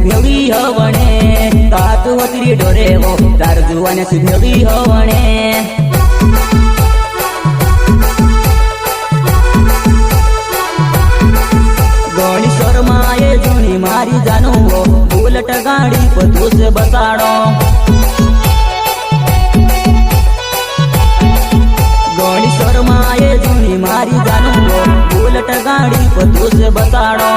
सिद्धवी हवणे तात होती डोरे वो तार जुवाने सिद्धवी हवणे गणी शर्माए जूनी मारी जानू वो बुलेट गाड़ी पतूस बसाड़ो गणी शर्माए जूनी मारी जानू वो बुलेट गाड़ी पतूस बसाड़ो